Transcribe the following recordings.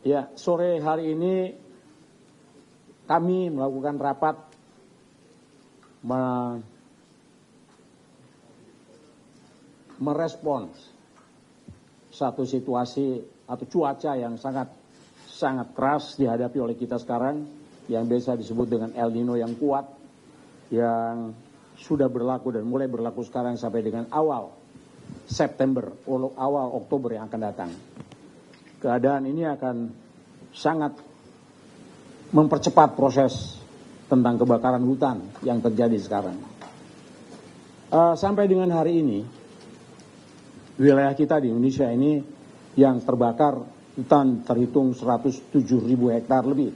Ya, sore hari ini kami melakukan rapat merespons satu situasi atau cuaca yang sangat keras dihadapi oleh kita sekarang, yang biasa disebut dengan El Nino yang kuat, yang sudah berlaku dan mulai berlaku sekarang sampai dengan awal September, awal Oktober yang akan datang. Keadaan ini akan sangat mempercepat proses tentang kebakaran hutan yang terjadi sekarang. Sampai dengan hari ini, wilayah kita di Indonesia ini yang terbakar hutan terhitung 107.000 hektar lebih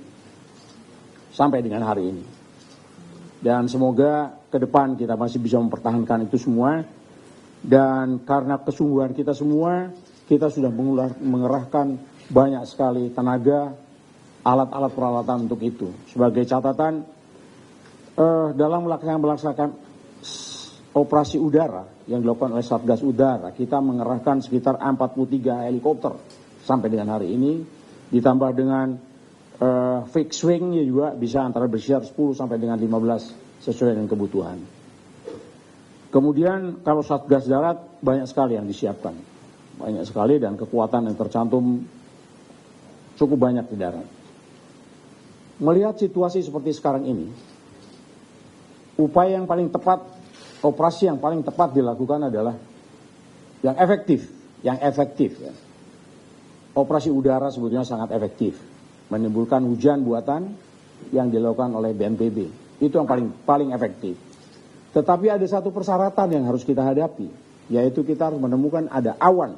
sampai dengan hari ini. Dan semoga ke depan kita masih bisa mempertahankan itu semua. Dan karena kesungguhan kita semua, kita sudah mengerahkan banyak sekali tenaga, alat-alat peralatan untuk itu. Sebagai catatan, dalam melaksanakan operasi udara yang dilakukan oleh Satgas Udara, kita mengerahkan sekitar 43 helikopter sampai dengan hari ini, ditambah dengan fixed wing juga bisa antara berkisar 10 sampai dengan 15 sesuai dengan kebutuhan. Kemudian kalau Satgas Darat banyak sekali yang disiapkan, banyak sekali, dan kekuatan yang tercantum cukup banyak di darat. Melihat situasi seperti sekarang ini, upaya yang paling tepat, operasi yang paling tepat dilakukan adalah yang efektif ya. Operasi udara sebetulnya sangat efektif, menimbulkan hujan buatan yang dilakukan oleh BNPB. Itu yang paling efektif. Tetapi ada satu persyaratan yang harus kita hadapi, yaitu kita harus menemukan ada awan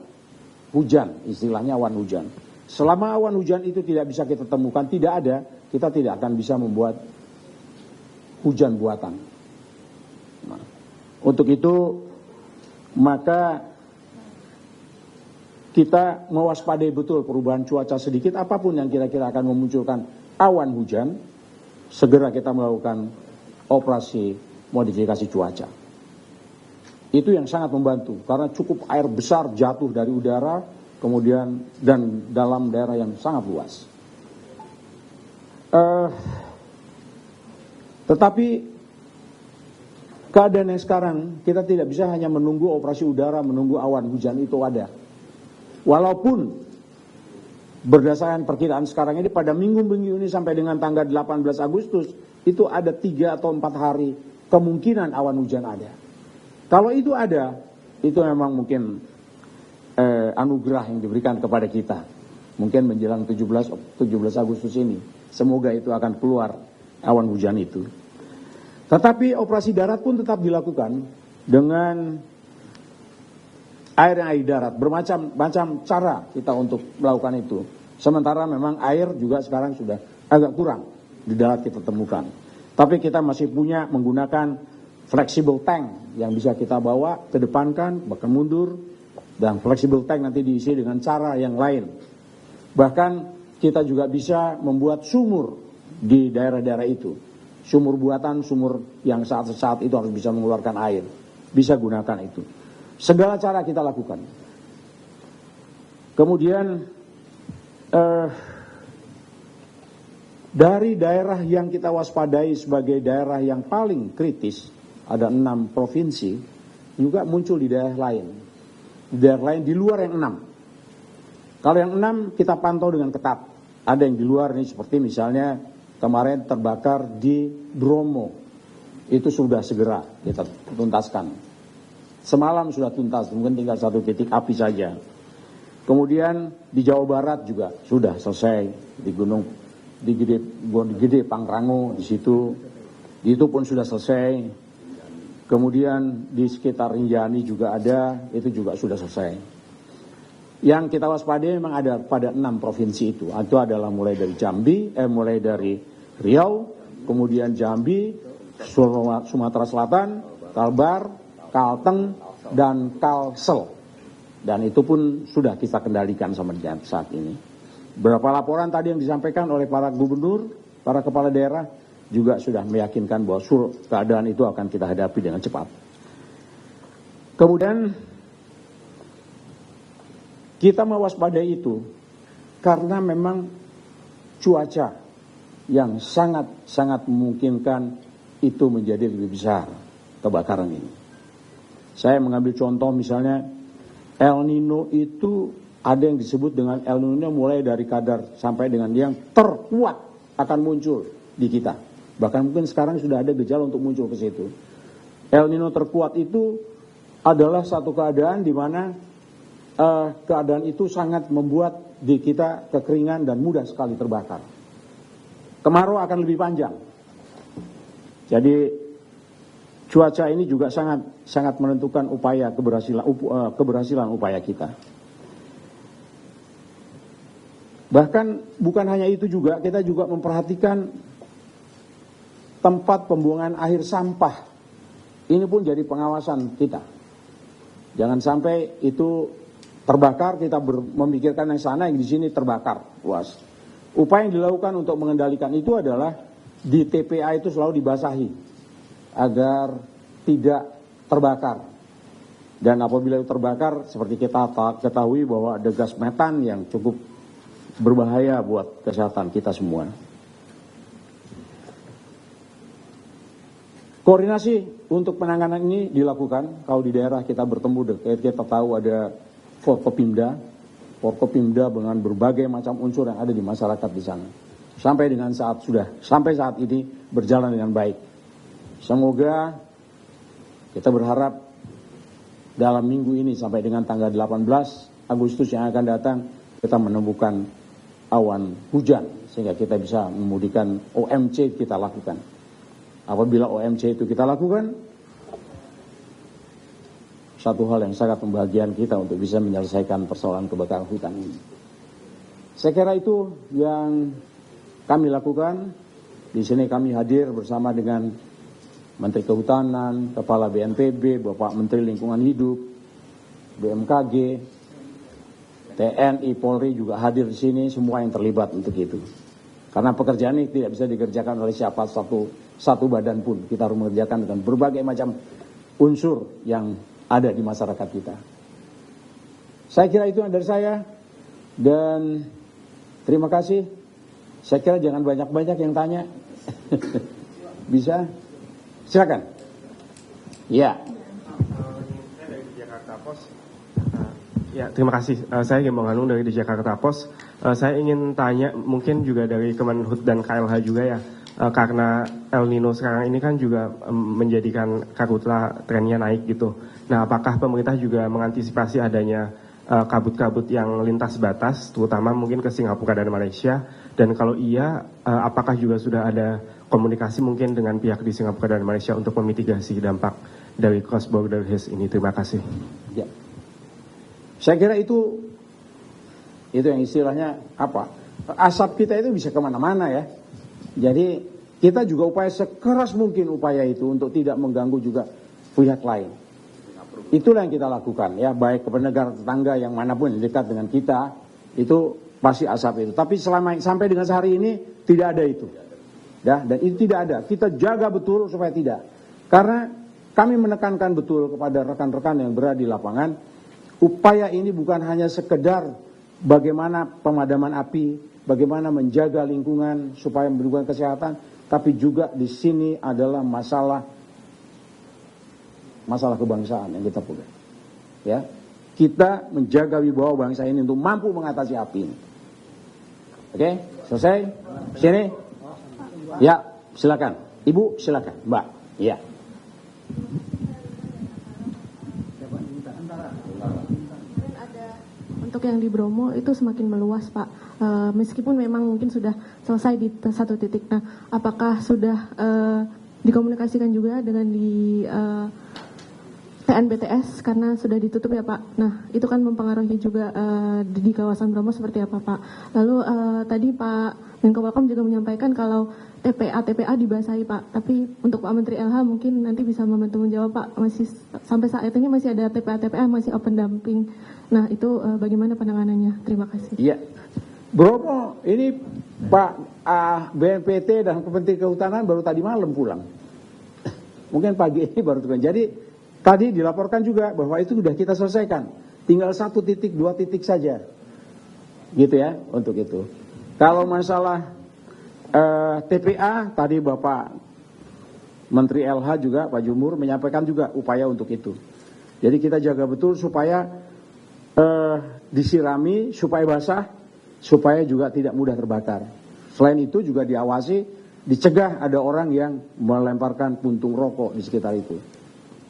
hujan, istilahnya awan hujan. Selama awan hujan itu tidak bisa kita temukan, tidak ada, kita tidak akan bisa membuat hujan buatan. Nah, untuk itu maka kita mewaspadai betul perubahan cuaca sedikit apapun yang kira-kira akan memunculkan awan hujan, segera kita melakukan operasi modifikasi cuaca. Itu yang sangat membantu karena cukup air besar jatuh dari udara, kemudian dan dalam daerah yang sangat luas. Tetapi keadaan yang sekarang kita tidak bisa hanya menunggu operasi udara, menunggu awan hujan itu ada. Walaupun berdasarkan perkiraan sekarang ini pada minggu-minggu ini sampai dengan tanggal 18 Agustus itu ada 3 atau 4 hari kemungkinan awan hujan ada. Kalau itu ada, itu memang mungkin anugerah yang diberikan kepada kita. Mungkin menjelang 17 Agustus ini. Semoga itu akan keluar awan hujan itu. Tetapi operasi darat pun tetap dilakukan dengan air darat. Bermacam-macam cara kita untuk melakukan itu. Sementara memang air juga sekarang sudah agak kurang di darat kita temukan. Tapi kita masih punya menggunakan flexible tank yang bisa kita bawa, kedepankan, bahkan mundur. Dan flexible tank nanti diisi dengan cara yang lain. Bahkan kita juga bisa membuat sumur di daerah-daerah itu. Sumur buatan, sumur yang saat itu harus bisa mengeluarkan air. Bisa gunakan itu. Segala cara kita lakukan. Kemudian dari daerah yang kita waspadai sebagai daerah yang paling kritis, ada 6 provinsi, juga muncul di daerah lain. Di daerah lain di luar yang 6. Kalau yang 6 kita pantau dengan ketat. Ada yang di luar nih, seperti misalnya kemarin terbakar di Bromo. Itu sudah segera kita tuntaskan. Semalam sudah tuntas, mungkin tinggal 1 titik api saja. Kemudian di Jawa Barat juga sudah selesai, di Gunung Gede Pangrango di situ. Itu pun sudah selesai. Kemudian di sekitar Rinjani juga ada, itu juga sudah selesai. Yang kita waspadai memang ada pada 6 provinsi itu. Itu adalah mulai dari mulai dari Riau, kemudian Jambi, Sumatera Selatan, Kalbar, Kalteng, dan Kalsel. Dan itu pun sudah kita kendalikan sampai saat ini. Beberapa laporan tadi yang disampaikan oleh para gubernur, para kepala daerah juga sudah meyakinkan bahwa keadaan itu akan kita hadapi dengan cepat. Kemudian kita mewaspadai itu karena memang cuaca yang sangat memungkinkan itu menjadi lebih besar kebakaran ini. Saya mengambil contoh misalnya El Nino itu ada yang disebut dengan El Nino mulai dari kadar sampai dengan yang terkuat akan muncul di kita. Bahkan mungkin sekarang sudah ada gejala untuk muncul ke situ. El Nino terkuat itu adalah satu keadaan di mana keadaan itu sangat membuat di kita kekeringan dan mudah sekali terbakar. Kemarau akan lebih panjang. Jadi cuaca ini juga sangat menentukan upaya keberhasilan upaya kita. Bahkan bukan hanya itu juga, kita juga memperhatikan tempat pembuangan akhir sampah. Ini pun jadi pengawasan kita. Jangan sampai itu terbakar, kita memikirkan yang sana, yang di sini terbakar luas. Upaya yang dilakukan untuk mengendalikan itu adalah di TPA itu selalu dibasahi agar tidak terbakar. Dan apabila itu terbakar, seperti kita ketahui bahwa ada gas metan yang cukup berbahaya buat kesehatan kita semua. Koordinasi untuk penanganan ini dilakukan. Kalau di daerah kita bertemu, kita tahu ada Forkopimda dengan berbagai macam unsur yang ada di masyarakat di sana. Sampai saat ini berjalan dengan baik. Semoga kita berharap dalam minggu ini sampai dengan tanggal 18 Agustus yang akan datang kita menemukan awan hujan sehingga kita bisa memudikan OMC kita lakukan. Apabila OMC itu kita lakukan, satu hal yang sangat membahagiakan kita untuk bisa menyelesaikan persoalan kebakaran hutan ini. Saya kira itu yang kami lakukan. Di sini kami hadir bersama dengan Menteri Kehutanan, Kepala BNPB, Bapak Menteri Lingkungan Hidup, BMKG, TNI, Polri juga hadir di sini, semua yang terlibat untuk itu. Karena pekerjaan ini tidak bisa dikerjakan oleh siapa satu badan pun. Kita harus mengerjakan dengan berbagai macam unsur yang ada di masyarakat kita. Saya kira itu dari saya, dan terima kasih. Saya kira jangan banyak-banyak yang tanya. Bisa? Silakan. Ya. Saya dari Jakarta Pos. Ya, terima kasih. Saya Gembong Hanung dari Jakarta Pos. Saya ingin tanya, mungkin juga dari Kemenhub dan KLH juga ya. Karena El Nino sekarang ini kan juga menjadikan karhutla trennya naik gitu. Nah, apakah pemerintah juga mengantisipasi adanya kabut-kabut yang lintas batas, terutama mungkin ke Singapura dan Malaysia? Dan kalau iya, apakah juga sudah ada komunikasi mungkin dengan pihak di Singapura dan Malaysia untuk memitigasi dampak dari cross border haze ini? Terima kasih. Ya. Saya kira itu yang istilahnya apa? Asap kita itu bisa kemana-mana ya. Jadi kita juga upaya sekeras mungkin upaya itu untuk tidak mengganggu juga pihak lain. Itulah yang kita lakukan ya, baik kepada negara tetangga yang manapun yang dekat dengan kita, itu pasti asap itu. Tapi sampai dengan sehari ini tidak ada itu. Ya, dan itu tidak ada. Kita jaga betul supaya tidak. Karena kami menekankan betul kepada rekan-rekan yang berada di lapangan, upaya ini bukan hanya sekedar bagaimana pemadaman api, bagaimana menjaga lingkungan supaya mendukung kesehatan, tapi juga di sini adalah masalah kebangsaan yang kita punya. Ya, kita menjaga wibawa bangsa ini untuk mampu mengatasi api ini. Oke, selesai? Sini. Ya, silakan. Ibu, silakan. Mbak. Ya. Untuk yang di Bromo itu semakin meluas, Pak. Meskipun memang mungkin sudah selesai di satu titik. Nah, apakah sudah dikomunikasikan juga dengan di TNBTS karena sudah ditutup ya, Pak? Nah, itu kan mempengaruhi juga di kawasan Bromo seperti apa, Pak? Lalu tadi Pak Menko Polhukam juga menyampaikan kalau TPA dibasahi, Pak. Tapi untuk Pak Menteri LH mungkin nanti bisa membantu menjawab, Pak. Masih sampai saat ini masih ada TPA masih open dumping. Nah, itu bagaimana penanganannya? Terima kasih. Iya. Bromo ini Pak BNPT dan Kementerian Kehutanan baru tadi malam pulang. Mungkin pagi ini baru turun. Jadi tadi dilaporkan juga bahwa itu sudah kita selesaikan. Tinggal 1 titik, 2 titik saja. Gitu ya, untuk itu. Kalau masalah TPA, tadi Bapak Menteri LH juga, Pak Jumur, menyampaikan juga upaya untuk itu. Jadi kita jaga betul supaya disirami, supaya basah, supaya juga tidak mudah terbakar. Selain itu juga diawasi, dicegah ada orang yang melemparkan puntung rokok di sekitar itu.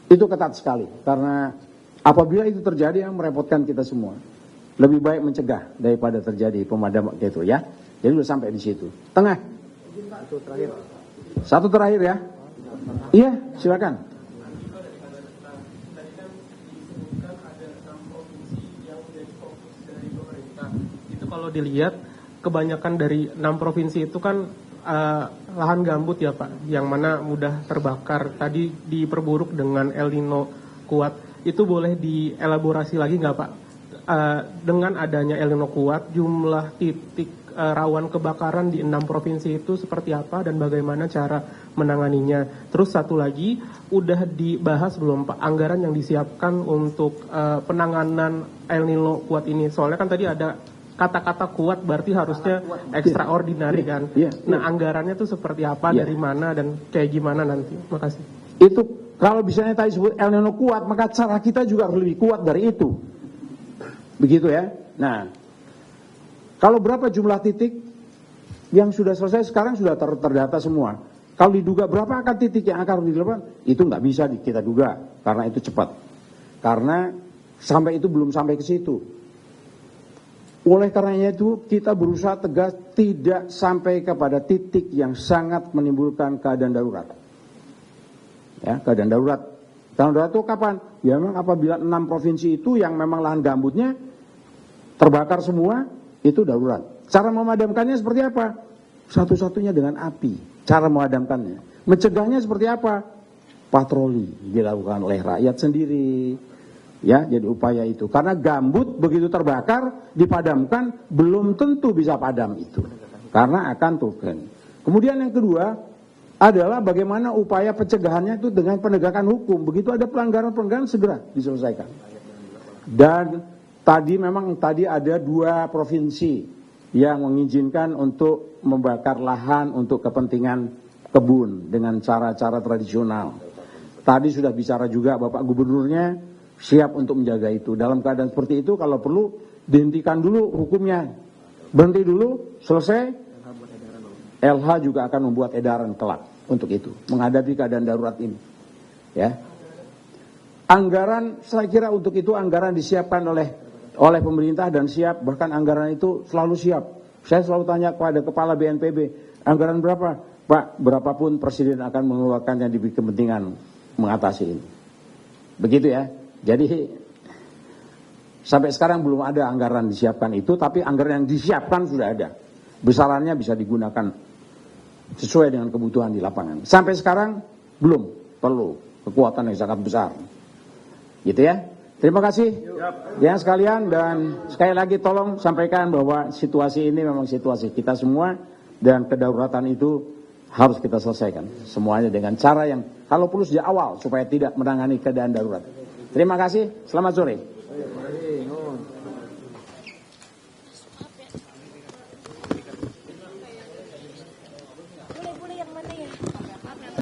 Itu ketat sekali, karena apabila itu terjadi yang merepotkan kita semua. Lebih baik mencegah daripada terjadi pemadaman gitu ya. Jadi udah sampai di situ. Tengah. Satu terakhir ya. Iya, silakan. Itu kalau dilihat kebanyakan dari 6 provinsi itu kan lahan gambut ya Pak, yang mana mudah terbakar. Tadi diperburuk dengan El Nino kuat. Itu boleh dielaborasi lagi nggak Pak? Dengan adanya El Nino kuat, jumlah titik rawan kebakaran di 6 provinsi itu seperti apa dan bagaimana cara menanganinya. Terus satu lagi, udah dibahas belum Pak anggaran yang disiapkan untuk penanganan El Nino kuat ini? Soalnya kan tadi ada kata-kata kuat berarti harusnya extraordinary kan. Nah anggarannya tuh seperti apa, dari mana dan kayak gimana nanti? Makasih. Itu kalau misalnya tadi sebut El Nino kuat, maka cara kita juga harus lebih kuat dari itu. Begitu ya. Nah, kalau berapa jumlah titik yang sudah selesai sekarang sudah terdata semua. Kalau diduga berapa akan titik yang akan dilakukan, itu nggak bisa kita duga karena itu cepat. Karena sampai itu belum sampai ke situ. Oleh karenanya itu kita berusaha tegas tidak sampai kepada titik yang sangat menimbulkan keadaan darurat. Ya, keadaan darurat. Keadaan darurat itu kapan? Ya memang apabila 6 provinsi itu yang memang lahan gambutnya terbakar semua, itu darurat. Cara memadamkannya seperti apa? Satu-satunya dengan api. Cara memadamkannya. Mencegahnya seperti apa? Patroli dilakukan oleh rakyat sendiri. Ya, jadi upaya itu. Karena gambut begitu terbakar, dipadamkan, belum tentu bisa padam itu. Karena akan turun. Kemudian yang kedua adalah bagaimana upaya pencegahannya itu dengan penegakan hukum. Begitu ada pelanggaran-pelanggaran segera diselesaikan. Dan tadi ada 2 provinsi yang mengizinkan untuk membakar lahan untuk kepentingan kebun dengan cara-cara tradisional. Tadi sudah bicara juga Bapak Gubernurnya siap untuk menjaga itu. Dalam keadaan seperti itu kalau perlu dihentikan dulu hukumnya. Berhenti dulu, selesai. LH juga akan membuat edaran kelak untuk itu. Menghadapi keadaan darurat ini. Ya. Anggaran saya kira untuk itu anggaran disiapkan oleh pemerintah dan siap, bahkan anggaran itu selalu siap. Saya selalu tanya kepada Kepala BNPB, anggaran berapa? Pak, berapapun Presiden akan mengeluarkannya di kepentingan mengatasi ini. Begitu ya. Jadi sampai sekarang belum ada anggaran disiapkan itu, tapi anggaran yang disiapkan sudah ada. Besarannya bisa digunakan sesuai dengan kebutuhan di lapangan. Sampai sekarang belum perlu kekuatan yang sangat besar. Gitu ya. Terima kasih ya sekalian, dan sekali lagi tolong sampaikan bahwa situasi ini memang situasi kita semua dan kedaruratan itu harus kita selesaikan semuanya dengan cara yang kalau perlu sejak awal supaya tidak menangani keadaan darurat. Terima kasih, selamat sore.